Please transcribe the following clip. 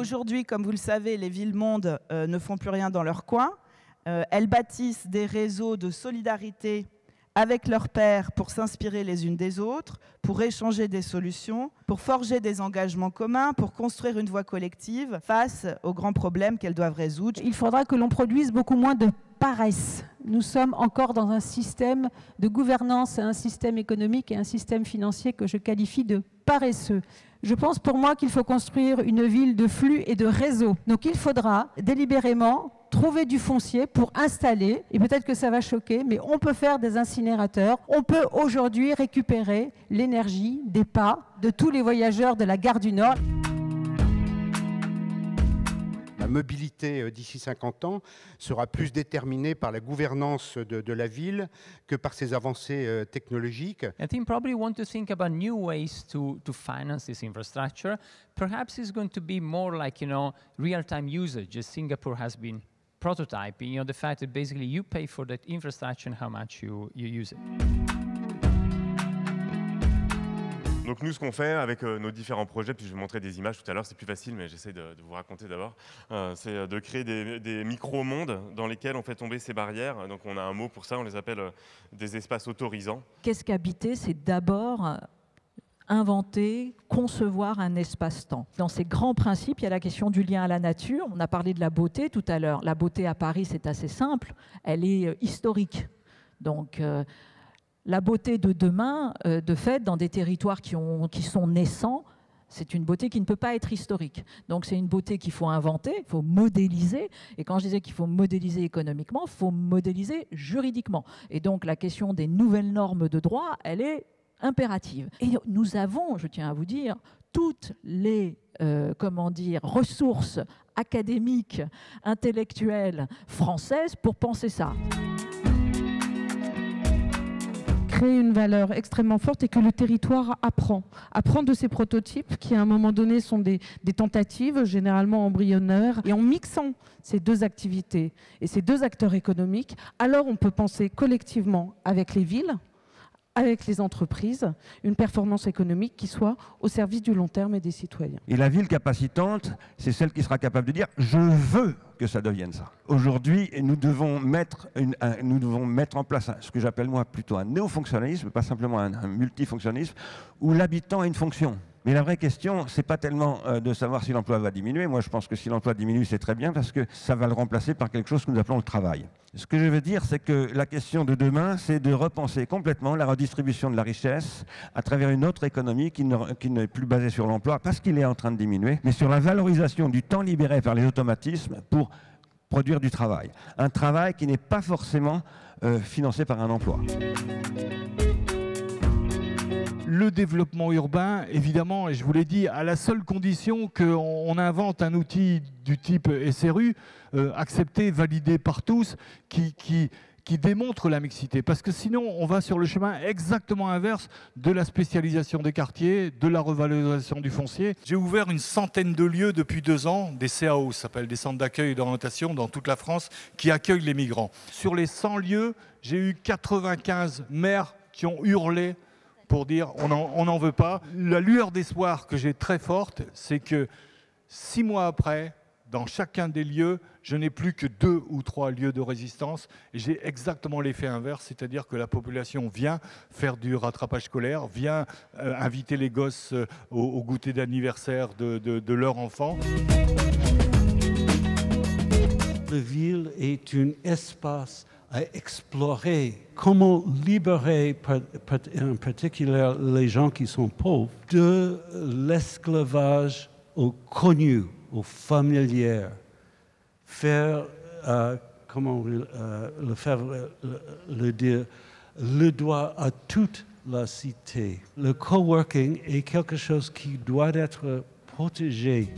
Aujourd'hui, comme vous le savez, les villes-mondes ne font plus rien dans leur coin. Elles bâtissent des réseaux de solidarité avec leurs pairs pour s'inspirer les unes des autres, pour échanger des solutions, pour forger des engagements communs, pour construire une voie collective face aux grands problèmes qu'elles doivent résoudre. Il faudra que l'on produise beaucoup moins de paresse. Nous sommes encore dans un système de gouvernance, un système économique et un système financier que je qualifie de paresseux. Je pense pour moi qu'il faut construire une ville de flux et de réseaux. Donc il faudra délibérément trouver du foncier pour installer, et peut-être que ça va choquer, mais on peut faire des incinérateurs. On peut aujourd'hui récupérer l'énergie des pas de tous les voyageurs de la gare du Nord. La mobilité d'ici 50 ans sera plus déterminée par la gouvernance de la ville que par ses avancées technologiques. I think probably want to think about new ways to finance this infrastructure. Perhaps it's going to be more like, real-time usage, as Singapore has been prototyping. The fact that basically you pay for that infrastructure and how much you use it. Donc nous, ce qu'on fait avec nos différents projets, puis je vais vous montrer des images tout à l'heure, c'est plus facile, mais j'essaie de vous raconter d'abord, c'est de créer des micro-mondes dans lesquels on fait tomber ces barrières. Donc on a un mot pour ça, on les appelle des espaces autorisants. Qu'est-ce qu'habiter? C'est d'abord inventer, concevoir un espace-temps. Dans ces grands principes, il y a la question du lien à la nature. On a parlé de la beauté tout à l'heure. La beauté à Paris, c'est assez simple, elle est historique. Donc, la beauté de demain, de fait, dans des territoires qui sont naissants, c'est une beauté qui ne peut pas être historique. Donc c'est une beauté qu'il faut inventer, il faut modéliser. Et quand je disais qu'il faut modéliser économiquement, il faut modéliser juridiquement. Et donc la question des nouvelles normes de droit, elle est impérative. Et nous avons, je tiens à vous dire, toutes les ressources académiques, intellectuelles, françaises pour penser ça. Créer une valeur extrêmement forte et que le territoire apprend de ces prototypes qui à un moment donné sont des tentatives généralement embryonnaires, et en mixant ces deux activités et ces deux acteurs économiques, alors on peut penser collectivement avec les villes, avec les entreprises, une performance économique qui soit au service du long terme et des citoyens. Et la ville capacitante, c'est celle qui sera capable de dire « je veux que ça devienne ça ». Aujourd'hui, nous devons mettre en place ce que j'appelle moi plutôt un néofonctionnalisme, pas simplement un multifonctionnalisme, où l'habitant a une fonction. Mais la vraie question, c'est pas tellement de savoir si l'emploi va diminuer. Moi, je pense que si l'emploi diminue, c'est très bien parce que ça va le remplacer par quelque chose que nous appelons le travail. Ce que je veux dire, c'est que la question de demain, c'est de repenser complètement la redistribution de la richesse à travers une autre économie qui n'est plus basée sur l'emploi, parce qu'il est en train de diminuer, mais sur la valorisation du temps libéré par les automatismes pour produire du travail. Un travail qui n'est pas forcément financé par un emploi. Le développement urbain, évidemment, et je vous l'ai dit, à la seule condition qu'on invente un outil du type SRU, accepté, validé par tous, qui démontre la mixité. Parce que sinon, on va sur le chemin exactement inverse de la spécialisation des quartiers, de la revalorisation du foncier. J'ai ouvert une centaine de lieux depuis 2 ans, des CAO, ça s'appelle des centres d'accueil et d'orientation dans toute la France, qui accueillent les migrants. Sur les 100 lieux, j'ai eu 95 maires qui ont hurlé pour dire on n'en veut pas. La lueur d'espoir que j'ai très forte, c'est que 6 mois après, dans chacun des lieux, je n'ai plus que 2 ou 3 lieux de résistance. Et j'ai exactement l'effet inverse, c'est-à-dire que la population vient faire du rattrapage scolaire, vient inviter les gosses au goûter d'anniversaire de leur enfant. La ville est un espace à explorer. Comment libérer, en particulier les gens qui sont pauvres, de l'esclavage au connu, au familier. Faire, le dire, le droit à toute la cité. Le coworking est quelque chose qui doit être protégé.